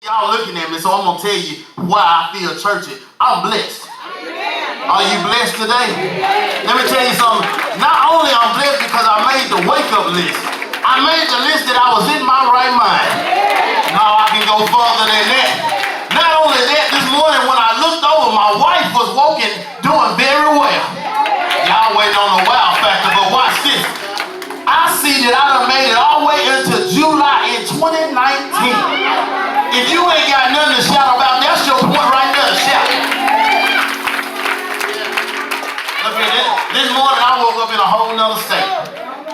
Y'all looking at me, so I'm going to tell you why I feel churchy. I'm blessed. Are you blessed today? Let me tell you something. Not only I'm blessed because I made the wake-up list. I made the list that I was in my right mind. Now I can go further than that. Not only that, this morning when I looked over, my wife was walking, doing very well. Y'all waiting on the wow factor, but watch this. I see that I done made it all the way into July in 2019. If you ain't got nothing to shout about, that's your point right there to shout. Look at this. This morning I woke up in a whole nother state.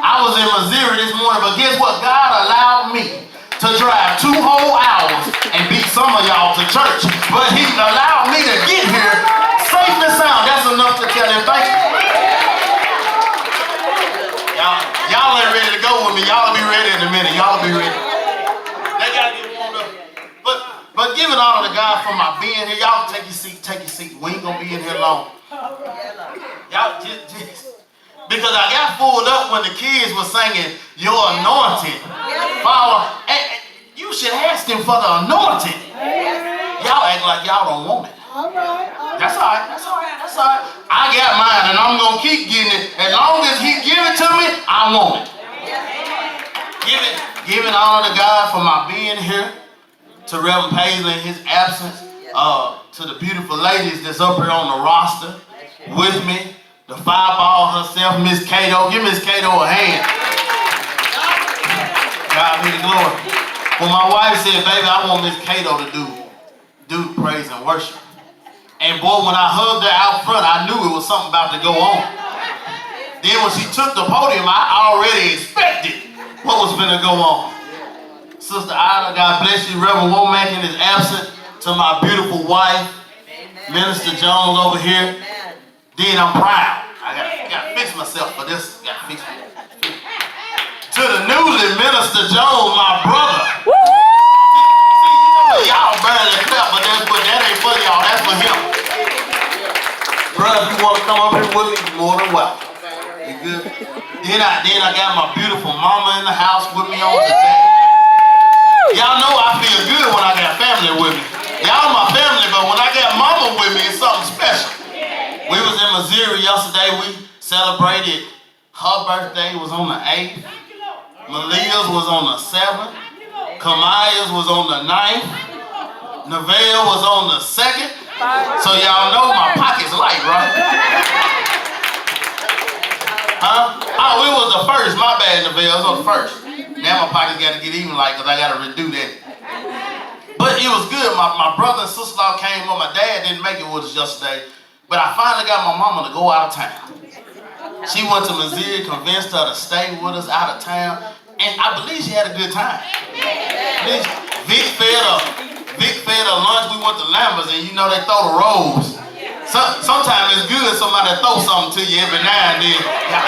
I was in Missouri this morning, but guess what? God allowed me to drive 2 whole hours and beat some of y'all to church. But he allowed me to get here safe and sound. That's enough to tell him thank you. Y'all ain't ready to go with me. Y'all will be ready in a minute. Y'all will be ready. They gotta get warmed up. But giving honor to God for my being here. Y'all take your seat, take your seat. We ain't gonna be in here long. Y'all just because I got fooled up when the kids were singing your anointing. Father, and you should ask him for the anointing. Y'all act like y'all don't want it. That's all right. That's all right. That's all right. I got mine and I'm gonna keep getting it. As long as he give it to me, I want it. Giving honor to God for my being here, to Reverend Paisley in his absence, to the beautiful ladies that's up here on the roster with me, the fireball herself, Miss Cato. Give Miss Cato a hand. God be the glory. When my wife said, baby, I want Miss Cato to do praise and worship. And boy, when I hugged her out front, I knew it was something about to go on. Then when she took the podium, I already expected what was going to go on. Sister Ida, God bless you. Reverend Womack in his absence. To my beautiful wife, Minister Jones over here. Then I'm proud. I got to fix myself for this. Got to fix me. To the newly Minister Jones, my brother. See, y'all barely clap, but that ain't for y'all. That's for him. Brother, if you want to come up here with me, you're more than welcome. You good? Then I got my beautiful mama in the house with me on today. Y'all know I feel good when I got family with me. Y'all my family, but when I got mama with me, it's something special. We was in Missouri yesterday. We celebrated her birthday was on the 8th. Malia's was on the 7th. Kamaya's was on the 9th. Neville was on the 2nd. So y'all know my pocket's light, right? Huh? Oh, it was the 1st. My bad, Neville. It was the 1st. Now my pockets got to get even light because I got to redo that. But it was good. My brother and sister-in-law came up. My dad didn't make it with us yesterday. But I finally got my mama to go out of town. She went to Missouri, convinced her to stay with us out of town. And I believe she had a good time. Vic fed her lunch. We went to Lambert's and you know they throw the rolls. Sometimes it's good somebody throw something to you every now and then.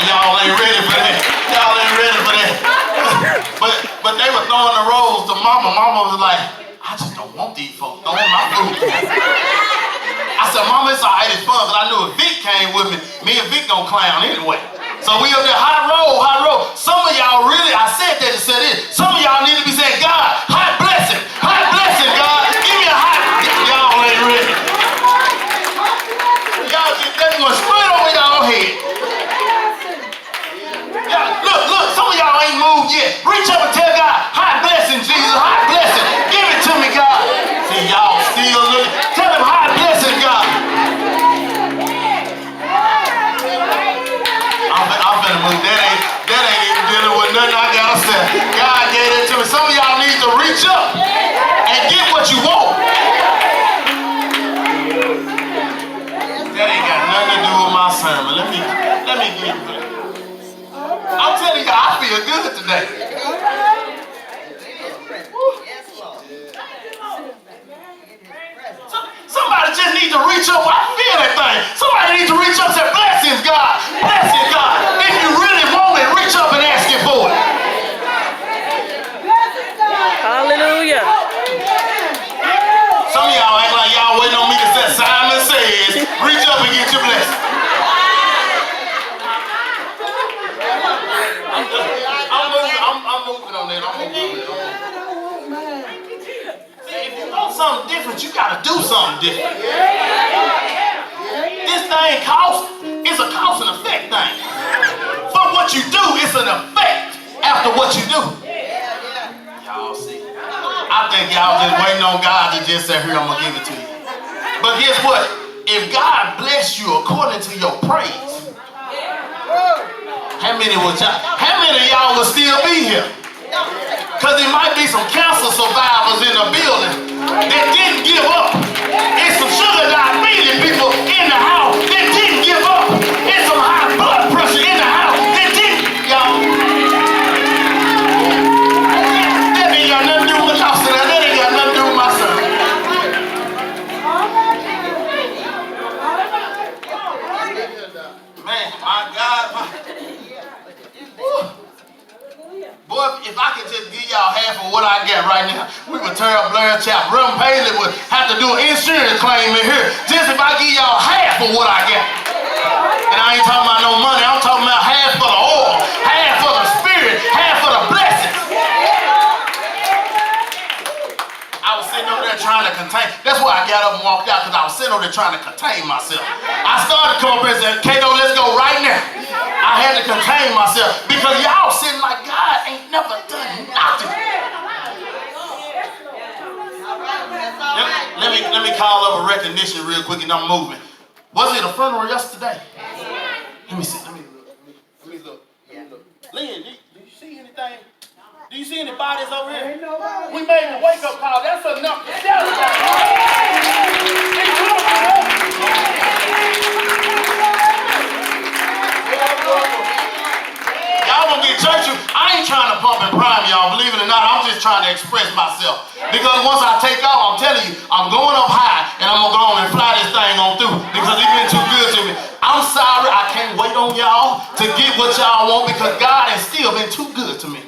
Y'all ain't ready for that. Y'all ain't ready for that. But they were throwing the rolls to mama. Mama was like, I just don't want these folks throwing my food. I said, Mama, it's all right, it's fun, but I knew if Vic came with me and Vic gonna clown anyway. So we up there, high roll. Some of y'all really, I said that to say this. Some of y'all need to be saying, God, high blessing, God. Give me a high. Y'all ain't ready. Y'all just, that's going straight over y'all head. Look, some of y'all ain't moved yet. Reach up and tell God, high blessing, Jesus, high blessing. Give it to me, God. See, y'all still looking. Tell him, high blessing, God. I'm finna move. That ain't even dealing with nothing I gotta say. God gave it to me. Some of y'all need to reach up and get what you want. That ain't got nothing to do with my sermon. Let me get it. I'm telling you, I feel good today. Somebody just needs to reach up. I feel that thing. Somebody needs to reach up and say, blessings, God. Blessings, God. If you really want it, reach up and ask him for it. Hallelujah. Some of y'all act like y'all waiting on me to say Simon Says. Reach up and get your blessing. I'm moving on that. See, if you know something different, you got to do something different. This thing costs, it's a cause and effect thing. For what you do, it's an effect after what you do. Y'all see? I think y'all just waiting on God to just say, here, I'm going to give it to you. But guess what? If God bless you according to your praise, how many of y'all will still be here? Because there might be some cancer survivors in the building that didn't give up. And some sugar diabetes people in the house that didn't give up. And some high blood pressure in the house that didn't, y'all. That ain't got nothing to do with y'all, son. That ain't got nothing to do with my son. Man, my God, boy, if I could just give y'all half of what I got right now, we would tear up Blair Chapel. Reverend Paley would have to do an insurance claim in here just if I give y'all half of what I got. And I ain't talking about no money. I'm talking about half for the oil, half for the spirit, half for the blessings. I was sitting over there trying to contain. That's why I got up and walked out, because I was sitting over there trying to contain myself. I started to come up and say, Kato, let's go right now. I had to contain myself because y'all sitting like God ain't never done nothing. Let me call up a recognition real quick and I'm moving. Was it a funeral yesterday? Let me see. Let me look. Lynn, do you see anything? Do you see any bodies over here? We made the wake-up call. That's enough to celebrate. Y'all gonna get churchy. I ain't trying to pump and prime y'all, believe it or not. I'm just trying to express myself. Because once I take off, I'm telling you, I'm going up high and I'm gonna go on and fly this thing on through because it's been too good to me. I'm sorry, I can't wait on y'all to get what y'all want because God has still been too good to me.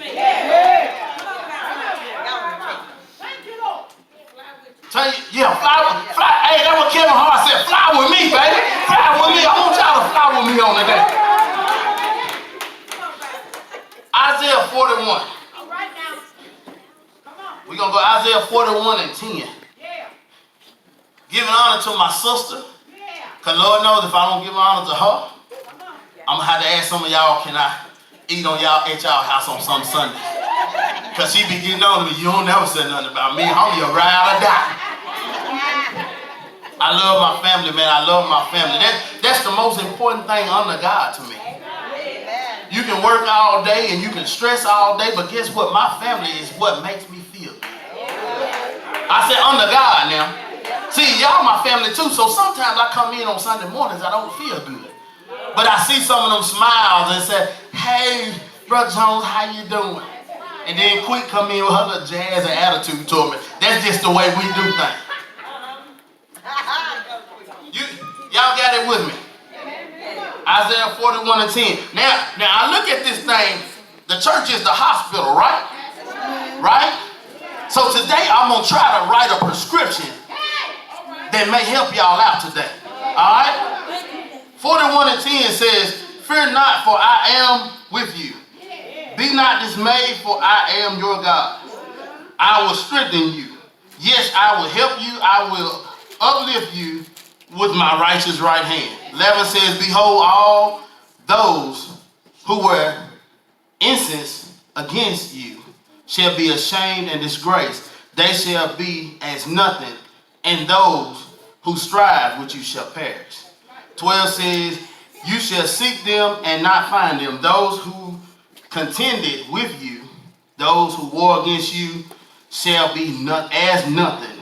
Tell you, yeah, fly. Hey, that's what Kevin Hart said. Fly with me, baby. Fly with me. I want y'all to fly with me on the day. Isaiah 41. All right now. Come on. We're going to go Isaiah 41 and 10. Yeah. Giving honor to my sister. Yeah. Because Lord knows if I don't give honor to her, Come on. I'm going to have to ask some of y'all, can I eat on y'all at y'all house on some Sunday? Because she be getting on to me. You don't never say nothing about me. I'm your ride or die. I love my family, man. I love my family. That's the most important thing under God to me. You can work all day and you can stress all day, but guess what? My family is what makes me feel good. I said under God now. See, y'all my family too, so sometimes I come in on Sunday mornings, I don't feel good. But I see some of them smiles and say, hey, Brother Jones, how you doing? And then Quick come in with her little jazz and attitude to me. That's just the way we do things. Y'all got it with me. Isaiah 41 and 10. Now I look at this thing. The church is the hospital, right? Right? So today I'm going to try to write a prescription that may help y'all out today. All right? 41 and 10 says, fear not, for I am with you. Be not dismayed, for I am your God. I will strengthen you. Yes, I will help you. I will uplift you with my righteous right hand. 11 says, behold, all those who were incensed against you shall be ashamed and disgraced. They shall be as nothing, and those who strive with you shall perish. 12 says, you shall seek them and not find them. Those who contended with you, those who war against you, shall be as nothing,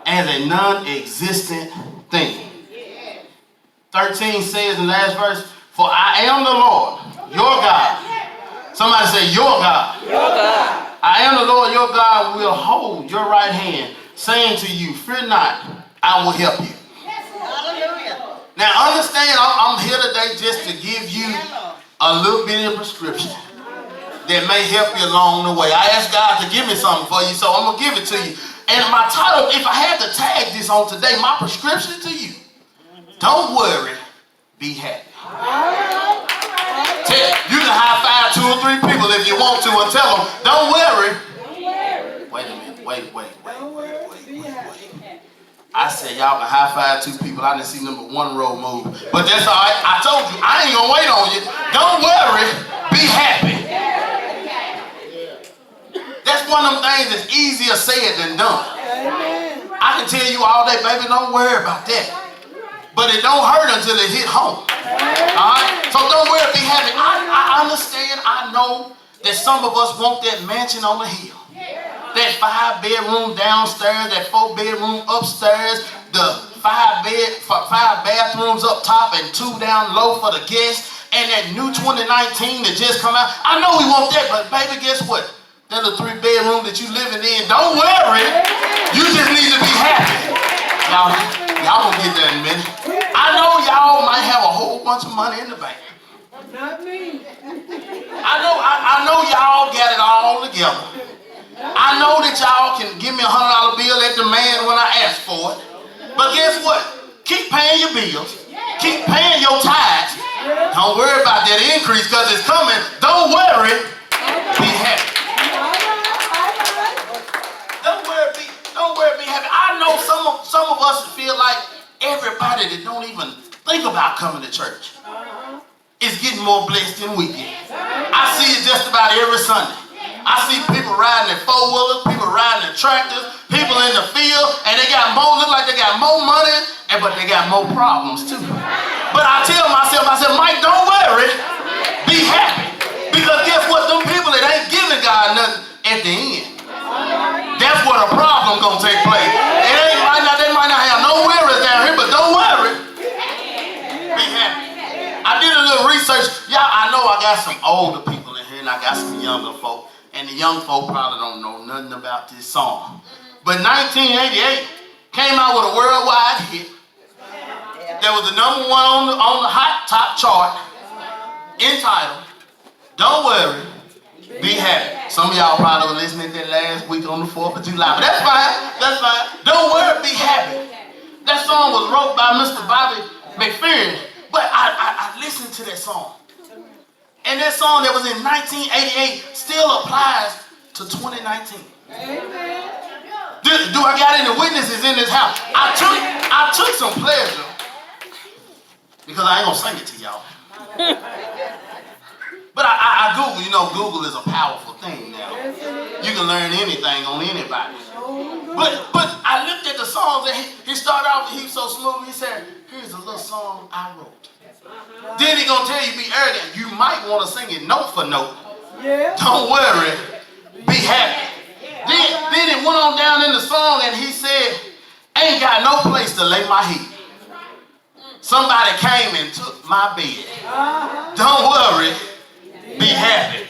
as a non-existent thing. 13 says in the last verse, for I am the Lord, your God. Somebody say, your God. Your God. I am the Lord, your God, will hold your right hand, saying to you, fear not, I will help you. Hallelujah. Now understand, I'm here today just to give you a little bit of prescription that may help you along the way. I asked God to give me something for you, so I'm going to give it to you. And my title, if I had to tag this on today, my prescription to you, don't worry, be happy. You can high five 2 or 3 people if you want to and tell them, don't worry. Wait a minute, wait. I said, y'all can high five two people. I didn't see number one row move. But that's all right. I told you, I ain't gonna wait on you. Don't worry, be happy. That's one of them things that's easier said than done. I can tell you all day, baby, don't worry about that. But it don't hurt until it hit home. Alright? So don't worry, be happy. I understand, I know that some of us want that mansion on the hill. That 5-bedroom downstairs, that 4-bedroom upstairs, the 5 bathrooms up top and 2 down low for the guests, and that new 2019 that just come out. I know we want that, but baby, guess what? That little 3-bedroom that you living in, don't worry. You just need to be happy. Y'all gonna get that in a minute. I know y'all might have a whole bunch of money in the bank. Not me. I know y'all got it all together. I know that y'all can give me a $100 bill at demand when I ask for it. But guess what? Keep paying your bills. Keep paying your tithes. Don't worry about that increase because it's coming. Don't worry. Be happy. Don't worry, be happy. I know some of us feel like everybody that don't even think about coming to church is getting more blessed than we get. I see it just about every Sunday. I see people riding their 4-wheelers, people riding their tractors, people in the field, and they got more, look like they got more money, but they got more problems too. But I tell myself, Mike, don't worry, be happy. Because guess what? Them people that ain't giving God nothing at the end, that's where the problem gonna take place. They might not have no worries down here, but don't worry, be happy. I did a little research. Y'all, I know I got some older people in here, and I got some younger folk. And the young folk probably don't know nothing about this song. But 1988 came out with a worldwide hit. That was the #1 on the hot top chart, entitled, Don't Worry, Be Happy. Some of y'all probably were listening to that last week on the 4th of July. But that's fine, that's fine. Don't worry, be happy. That song was wrote by Mr. Bobby McFerrin. But I listened to that song. And that song that was in 1988 still applies to 2019. Amen. Do I got any witnesses in this house? I took some pleasure, because I ain't gonna sing it to y'all. But I Google, you know, Google is a powerful thing now. You can learn anything on anybody. But I looked at the songs and he started off, he was so smooth, he said, here's a little song I wrote. Then he gonna tell you, be arrogant. You might want to sing it note for note. Yeah. Don't worry, be happy. Then it went on down in the song and he said, ain't got no place to lay my head. Somebody came and took my bed. Don't worry, be happy.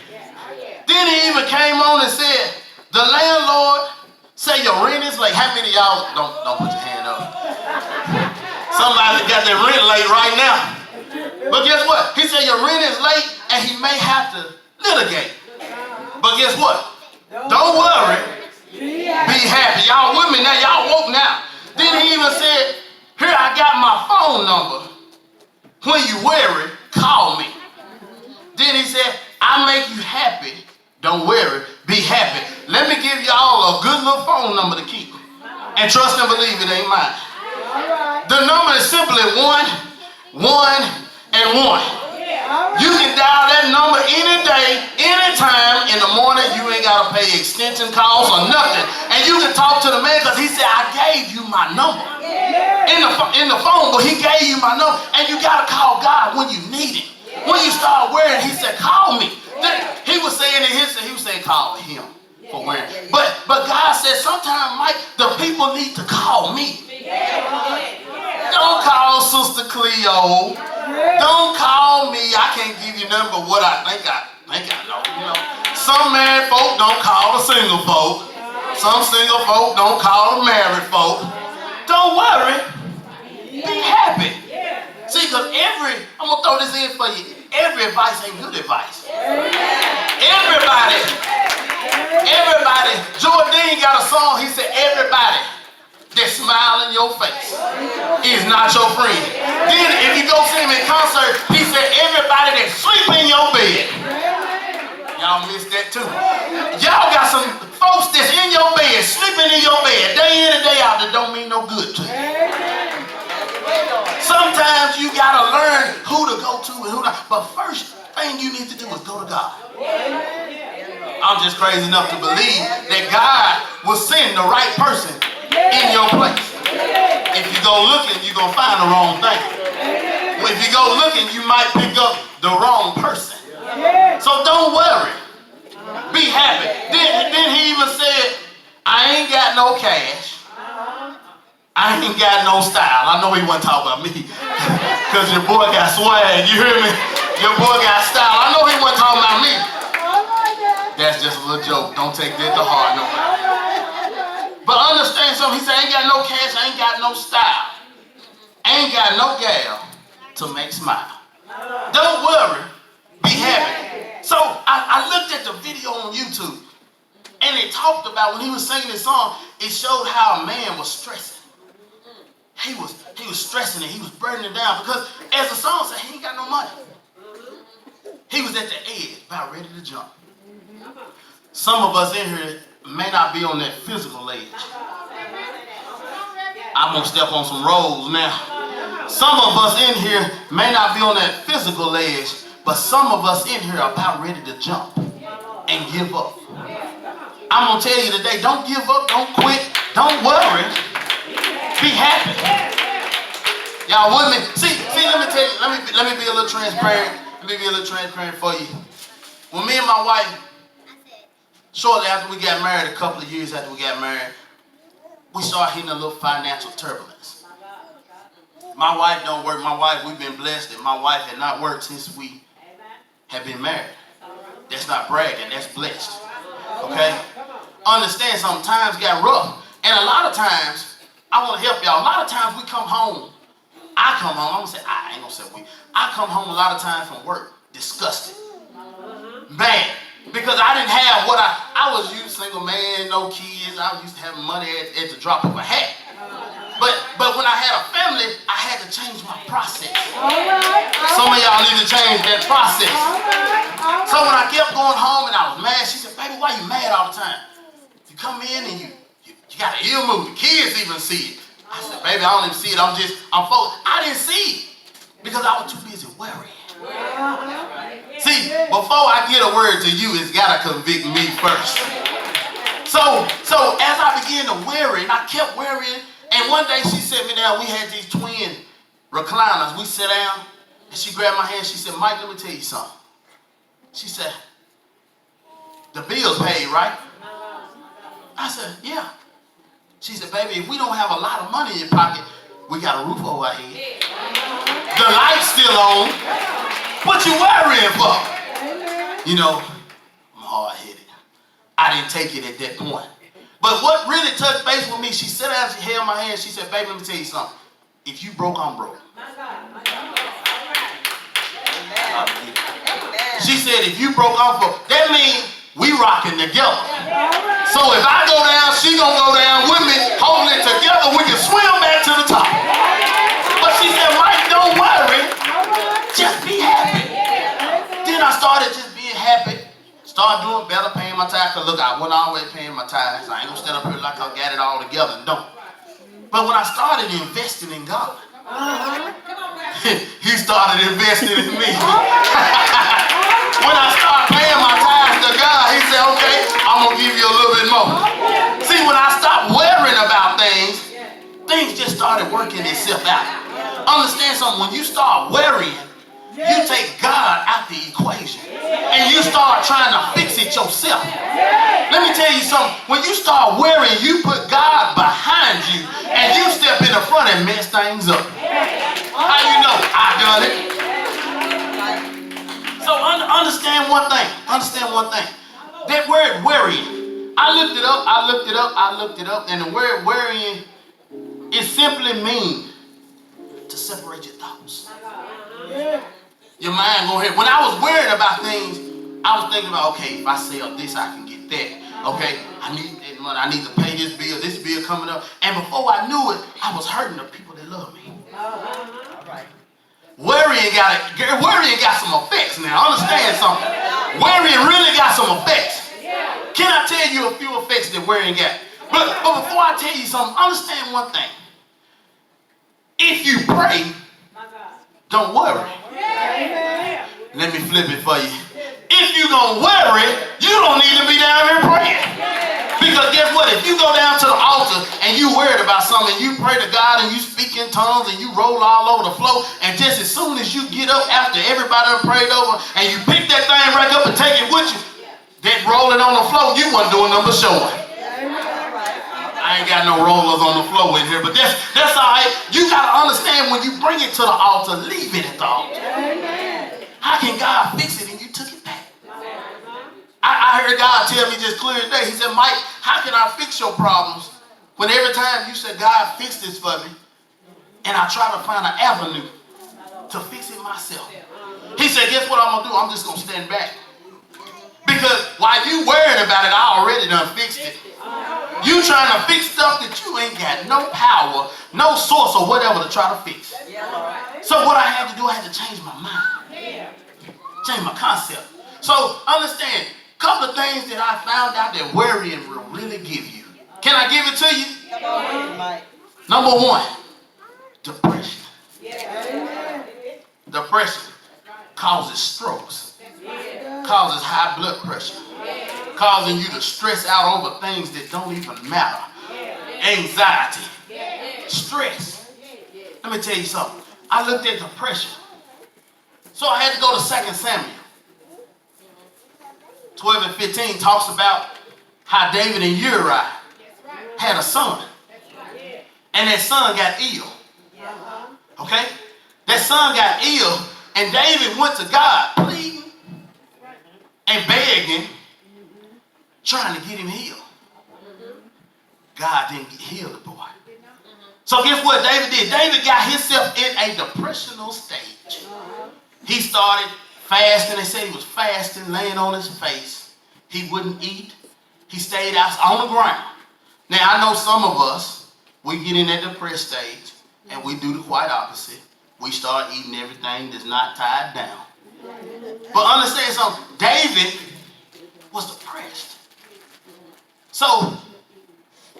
Then he even came on and said, the landlord say your rent is late. How many of y'all, don't put your hand up. Somebody got their rent late right now. But guess what? He said your rent is late and he may have to litigate. But guess what? Don't worry. Be happy. Y'all with me now. Y'all woke now. Then he even said, here I got my phone number. When you worry, call me. Then he said, I make you happy. Don't worry. Be happy. Let me give y'all a good little phone number to keep. And trust and believe it ain't mine. The number is simply 1, 1, and 1. You can dial that number any day, anytime in the morning. You ain't got to pay extension calls or nothing. And you can talk to the man because he said, I gave you my number in the phone, but he gave you my number. And you got to call God when you need him. When you start worrying, he said, call me. He was saying in his, he was saying, call him for worrying. But God said, sometimes, Mike, the people need to call me. Don't call Sister Cleo. Don't call me. I can't give you nothing but what I think I know. You know, some married folk don't call the single folk. Some single folk don't call the married folk. Don't worry. Be happy. See, because I'm going to throw this in for you. Every advice ain't good advice. Everybody. Jordan got a song. He said, everybody that smile in your face is not your friend. Then if you go see him in concert, he said, everybody that sleep in your bed. Y'all missed that too. Y'all got some folks that's in your bed, sleeping in your bed, day in and day out, that don't mean no good to you. worry who to go to and who not. But first thing you need to do is go to God. I'm just crazy enough to believe that God will send the right person in your place. If you go looking, you're going to find the wrong thing. If you go looking, you might pick up the wrong person. So don't worry. Be happy. Then he even said, I ain't got no cash. I ain't got no style. I know he wasn't talking about me. Because your boy got swag. You hear me? Your boy got style. I know he wasn't talking about me. That's just a little joke. Don't take that to heart. No. But understand something. He said, I ain't got no cash. I ain't got no style. I ain't got no gal to make smile. Don't worry. Be happy. So I looked at the video on YouTube. And it talked about when he was singing this song, it showed how a man was stressing. He was stressing and he was burning down because as the song said, he ain't got no money. He was at the edge, about ready to jump. Some of us in here may not be on that physical edge. I'm going to step on some rolls now. Some of us in here may not be on that physical edge, but some of us in here are about ready to jump and give up. I'm going to tell you today, don't give up, don't quit, don't worry, be happy. Y'all with me? See, let me tell you, let me be a little transparent. Let me be a little transparent for you. When me and my wife, shortly after we got married, a couple of years after we got married, we started hitting a little financial turbulence. My wife don't work. My wife, we've been blessed that my wife had not worked since we have been married. That's not bragging, that's blessed. Okay? Understand sometimes got rough. And a lot of times, I want to help y'all. A lot of times we come home. I come home. I'm going to say, I ain't going to say we. I come home a lot of times from work disgusted. Mad. Because I didn't have what I was used single man, no kids. I was used to having money at the drop of a hat. But when I had a family, I had to change my process. Some of y'all need to change that process. So when I kept going home and I was mad, she said, baby, why you mad all the time? You come in and you got an ill mood. The kids even see it. I said, baby, I don't even see it. I'm focused. I didn't see it because I was too busy worrying. See, before I get a word to you, it's got to convict me first. So as I began to worry, and I kept worrying, and one day she sat me down. We had these twin recliners. We sat down, and she grabbed my hand. She said, Mike, let me tell you something. She said, the bill's paid, right? I said, yeah. She said, baby, if we don't have a lot of money in your pocket, we got a roof over our head. The light's still on. What you worrying for? You know, I'm hard-headed. I didn't take it at that point. But what really touched base with me, she sat down, she held my hand, she said, baby, let me tell you something. If you broke, I'm broke. She said, if you broke, I'm broke. That means we rocking together. So if I go down, she gonna go down with me, holding it together, we can swim back to the top. But she said, Mike, don't worry, just be happy. Then I started just being happy, started doing better, paying my tithes. Cause look, I wasn't always paying my tithes. I ain't gonna stand up here like I got it all together, don't. But when I started investing in God, he started investing in me. When I started paying my tithes to God, he said, okay, I'm going to give you a little bit more. See, when I stopped worrying about things, things just started working itself out. Understand something, when you start worrying, you take God out the equation and you start trying to fix it yourself. Let me tell you something, when you start worrying, you put God behind you and you step in the front and mess things up. How you know? I done it. So understand one thing. Understand one thing. That word worrying, I looked it up, and the word worrying, it simply means to separate your thoughts. Your mind going here. When I was worried about things, I was thinking about, okay, if I sell this, I can get that. Okay, I need that money. I need to pay this bill coming up. And before I knew it, I was hurting the people that love me. Worrying got some effects now. Understand something. Worrying really got some effects. Can I tell you a few effects that worrying got? But before I tell you something, understand one thing. If you pray, don't worry. Amen. Let me flip it for you. If you're going to worry, you don't need to be down here praying. Because guess what? If you go down to the altar and you worried about something, and you pray to God and you speak in tongues and you roll all over the floor, and just as soon as you get up after everybody done prayed over and you pick that thing right up and take it with you, that rolling on the floor, you wasn't doing nothing but showing. I ain't got no rollers on the floor in here, but that's all right. You got to understand when you bring it to the altar, leave it at the altar. Amen. How can God fix it and you took it back? I heard God tell me just clear as day. He said, Mike, how can I fix your problems when every time you said, God, fix this for me, and I try to find an avenue to fix it myself? He said, guess what I'm going to do? I'm just going to stand back. Because while you worrying about it, I already done fixed it. You trying to fix stuff that you ain't got no power, no source or whatever to try to fix. So what I had to do, I had to change my mind. Change my concept. So understand, a couple of things that I found out that worrying will really give you. Can I give it to you? Number one, depression. Depression causes strokes, causes high blood pressure, causing you to stress out over things that don't even matter. Anxiety, stress. Let me tell you something. I looked at depression. So I had to go to 2 Samuel. 12 and 15 talks about how David and Uriah had a son. And that son got ill. Okay? That son got ill, and David went to God pleading and begging, trying to get him healed. God didn't heal the boy. So guess what David did? David got himself in a depressional stage. He started fasting. They said he was fasting, laying on his face. He wouldn't eat. He stayed out on the ground. Now, I know some of us, we get in that depressed stage, and we do the quite opposite. We start eating everything that's not tied down. But understand something. David was depressed. So,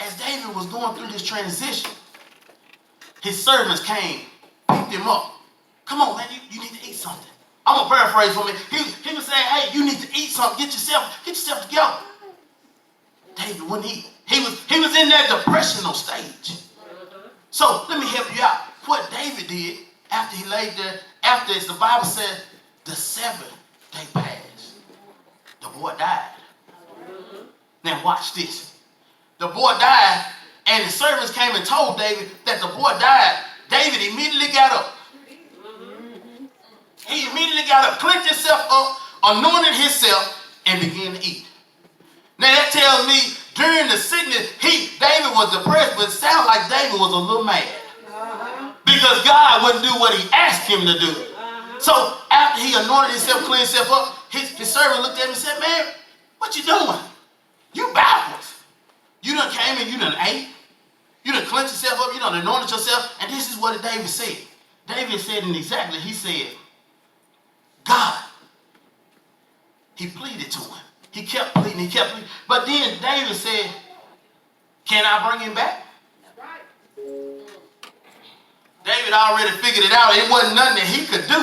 as David was going through this transition, his servants came, picked him up. Come on, man, you need to eat something. I'm going to paraphrase for me. He was saying, hey, you need to eat something. Get yourself together. David wouldn't eat. He was in that depressional stage. So let me help you out. What David did after he laid there, after the Bible said the 7th day passed, the boy died. Now watch this. The boy died, and the servants came and told David that the boy died. David immediately got up. He immediately got up, cleansed himself up, anointed himself, and began to eat. Now that tells me during the sickness, David was depressed, but it sounded like David was a little mad. Because God wouldn't do what he asked him to do. So after he anointed himself, cleansed himself up, his servant looked at him and said, man, what you doing? You backwards. You done came and you done ate. You done cleansed yourself up. You done anointed yourself. And this is what David said. David said it exactly. He said, God. He pleaded to him. He kept pleading. But then David said, can I bring him back? David already figured it out. It wasn't nothing that he could do.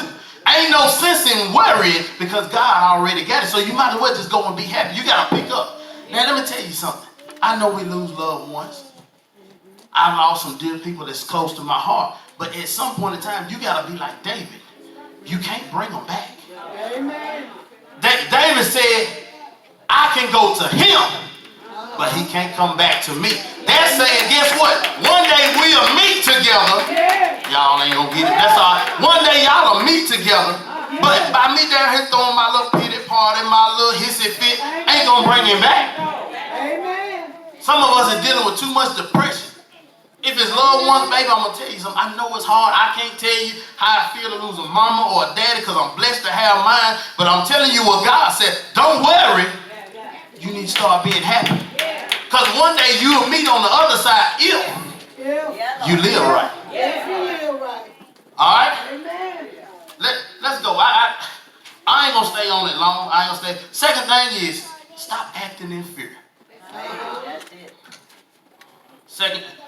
Ain't no sense in worrying because God already got it. So you might as well just go and be happy. You got to pick up. Now, let me tell you something. I know we lose loved ones. I've lost some dear people that's close to my heart. But at some point in time, you got to be like David. You can't bring them back. Amen. David said, I can go to him, but he can't come back to me. They're saying, guess what? One day we'll meet together. Y'all ain't gonna get it. That's all right. One day y'all will meet together. But by me down here throwing my little pity party, my little hissy fit, ain't gonna bring him back. Amen. Some of us are dealing with too much depression. If it's loved ones, baby, I'm gonna tell you something. I know it's hard. I can't tell you how I feel to lose a mama or a daddy because I'm blessed to have mine. But I'm telling you what God said. Don't worry. You need to start being happy. Because one day you'll meet on the other side if you live right. Yes, you live right. All right? Amen. Let's go. I ain't going to stay on it long. I ain't going to stay. Second thing is stop acting in fear. That's it.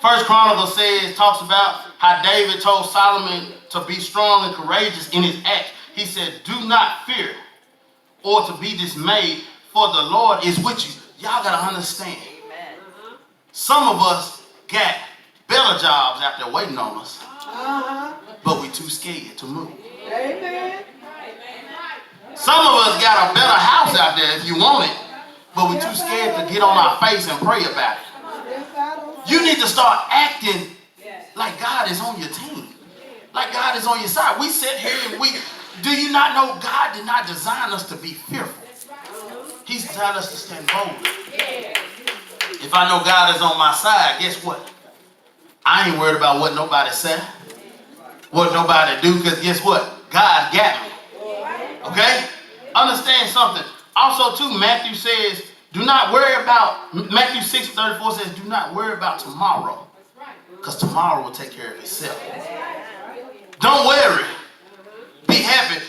First Chronicles talks about how David told Solomon to be strong and courageous in his acts. He said, do not fear or to be dismayed, for the Lord is with you. Y'all got to understand. Some of us got better jobs out there waiting on us, but we too scared to move. Amen. Some of us got a better house out there if you want it, but we too scared to get on our face and pray about it. You need to start acting like God is on your team, like God is on your side. We sit here and do you not know God did not design us to be fearful? He's designed us to stand boldly. If I know God is on my side, guess what? I ain't worried about what nobody said, what nobody do, because guess what? God got me. Okay? Understand something. Also, too, Matthew says, do not worry about, Matthew 6:34 says, do not worry about tomorrow, because tomorrow will take care of itself. Don't worry. Be happy.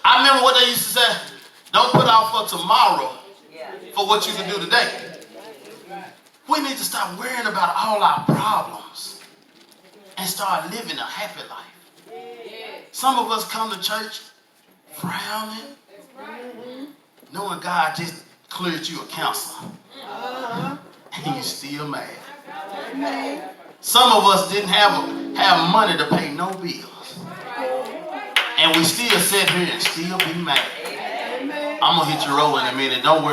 I remember what they used to say, don't put off for tomorrow for what you can do today. We need to stop worrying about all our problems and start living a happy life. Some of us come to church frowning, knowing God just cleared you a counselor, and you still mad. Some of us didn't have money to pay no bills, and we still sit here and still be mad. I'm gonna hit your roll in a minute. Don't worry.